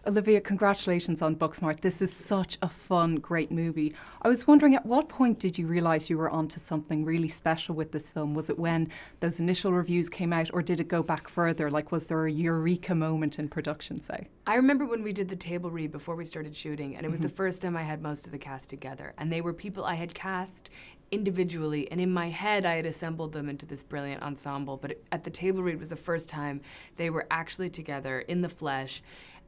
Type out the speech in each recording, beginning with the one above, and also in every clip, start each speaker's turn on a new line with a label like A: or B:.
A: Olivia, congratulations on Booksmart. This is such a fun, great movie. I was wondering, at what point did you realise you were onto something really special with this film? Was it when those initial reviews came out, or did it go back further? Like, was there a eureka moment in production, say?
B: I remember when we did the table read before we started shooting, and it was the first time I had most of the cast together. And they were people I had cast individually, and in my head I had assembled them into this brilliant ensemble. But at the table read was the first time they were actually together in the flesh.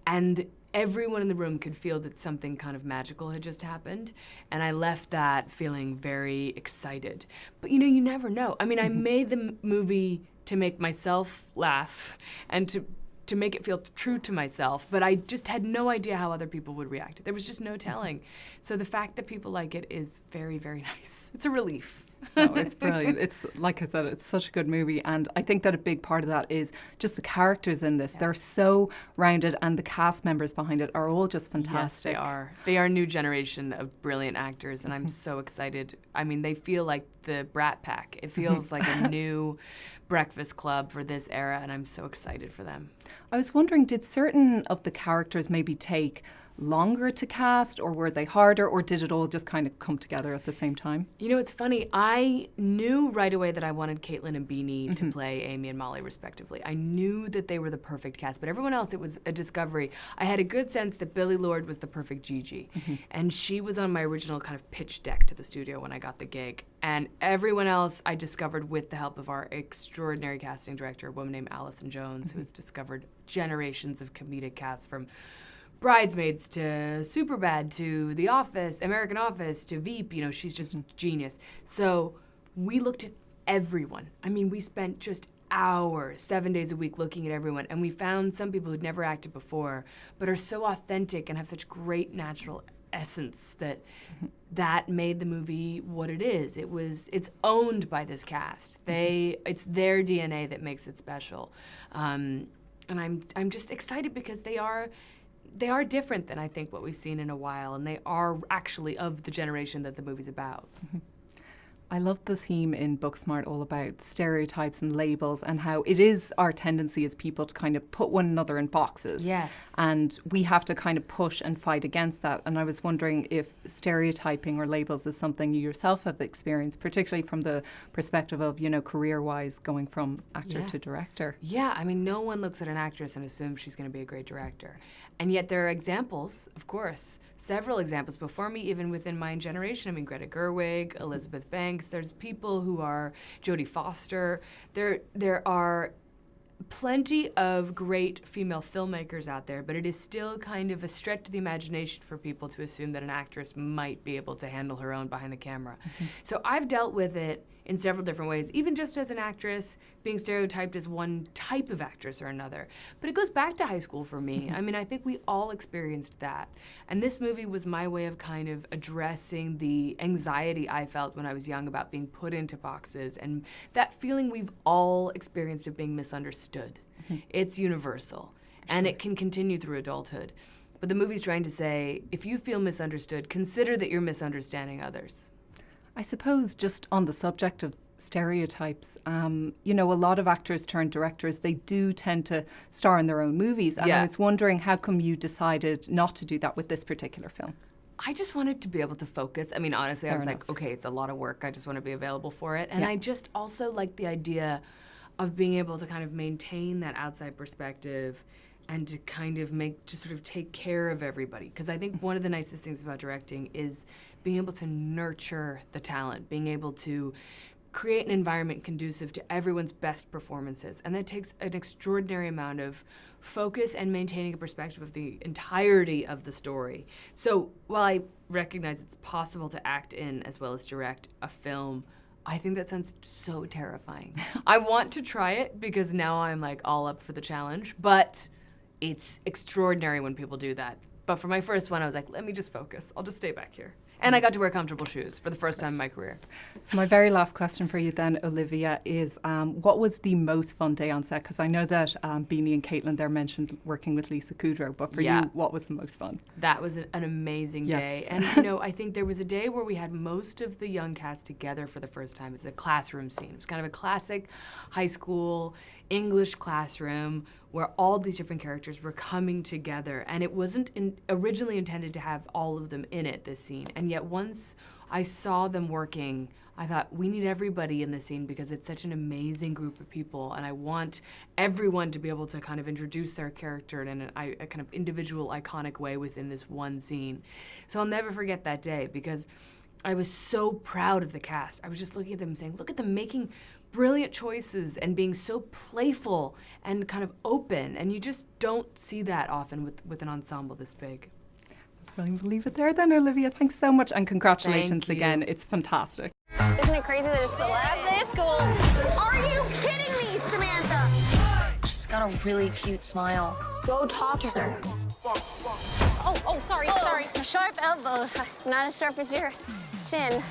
B: And everyone in the room could feel that something kind of magical had just happened. And I left that feeling very excited. But you know, you never know. I mean, I made the movie to make myself laugh and to make it feel true to myself, but I just had no idea how other people would react. There was just no telling. So the fact that people like it is very, very nice. It's a relief.
A: No, it's brilliant. It's, like I said, it's such a good movie. And I think that a big part of that is just the characters in this. Yes. They're so rounded, and the cast members behind it are all just fantastic.
B: Yes, they are. They are a new generation of brilliant actors, and I'm so excited. I mean, they feel like the Brat Pack. It feels like a new Breakfast Club for this era, and I'm so excited for them.
A: I was wondering, did certain of the characters maybe take longer to cast, or were they harder, or did it all just kind of come together at the same time?
B: You know, it's funny. I knew right away that I wanted Caitlin and Beanie to play Amy and Molly respectively. I knew that they were the perfect cast, but everyone else, it was a discovery. I had a good sense that Billie Lourd was the perfect Gigi, and she was on my original kind of pitch deck to the studio when I got the gig. And everyone else I discovered with the help of our extraordinary casting director, a woman named Allison Jones, who has discovered generations of comedic casts from Bridesmaids to Superbad to The Office, American Office to Veep. You know, she's just genius. So we looked at everyone. I mean, we spent just hours, 7 days a week looking at everyone, and we found some people who'd never acted before but are so authentic and have such great natural essence that made the movie what it is. It's owned by this cast. It's their DNA that makes it special. And I'm just excited because they are different than I think what we've seen in a while, and they are actually of the generation that the movie's about.
A: I love the theme in Booksmart all about stereotypes and labels, and how it is our tendency as people to kind of put one another in boxes.
B: Yes.
A: And we have to kind of push and fight against that. And I was wondering if stereotyping or labels is something you yourself have experienced, particularly from the perspective of, you know, career-wise, going from actor to director.
B: Yeah, I mean, no one looks at an actress and assumes she's going to be a great director. And yet there are examples, of course, several examples before me, even within my generation. I mean, Greta Gerwig, Elizabeth Banks. There's people who are Jodie Foster. There are plenty of great female filmmakers out there, but it is still kind of a stretch to the imagination for people to assume that an actress might be able to handle her own behind the camera. So I've dealt with it in several different ways, even just as an actress, being stereotyped as one type of actress or another. But it goes back to high school for me. I mean, I think we all experienced that. And this movie was my way of kind of addressing the anxiety I felt when I was young about being put into boxes, and that feeling we've all experienced of being misunderstood. It's universal, and it can continue through adulthood. But the movie's trying to say, if you feel misunderstood, consider that you're misunderstanding others.
A: I suppose just on the subject of stereotypes, you know, a lot of actors turned directors, they do tend to star in their own movies. And I was wondering, how come you decided not to do that with this particular film?
B: I just wanted to be able to focus. I mean, honestly, I was like, okay, it's a lot of work. I just want to be available for it. And I just also like the idea of being able to kind of maintain that outside perspective and to kind of sort of take care of everybody. Because I think one of the nicest things about directing is being able to nurture the talent, being able to create an environment conducive to everyone's best performances. And that takes an extraordinary amount of focus and maintaining a perspective of the entirety of the story. So while I recognize it's possible to act in as well as direct a film, I think that sounds so terrifying. I want to try it because now I'm like all up for the challenge, but it's extraordinary when people do that. But for my first one, I was like, let me just focus. I'll just stay back here. And I got to wear comfortable shoes for the first time in my career.
A: So my very last question for you then, Olivia, is what was the most fun day on set? Because I know that Beanie and Caitlin there mentioned working with Lisa Kudrow, but for you, what was the most fun?
B: That was an amazing day. And, you know, I think there was a day where we had most of the young cast together for the first time. It's a classroom scene. It was kind of a classic high school English classroom where all these different characters were coming together. And it wasn't originally intended to have all of them in it, this scene. And yet once I saw them working, I thought, we need everybody in this scene because it's such an amazing group of people, and I want everyone to be able to kind of introduce their character in a kind of individual, iconic way within this one scene. So I'll never forget that day because I was so proud of the cast. I was just looking at them saying, look at them making brilliant choices and being so playful and kind of open, and you just don't see that often with an ensemble this big.
A: Let's really leave it there then, Olivia. Thanks so much, and congratulations again. It's fantastic.
C: Isn't it crazy that it's the last day of school? Are you kidding me, Samantha?
D: She's got a really cute smile.
C: Go talk to her. Oh, sorry.
D: Sharp elbows.
C: Not as sharp as your chin.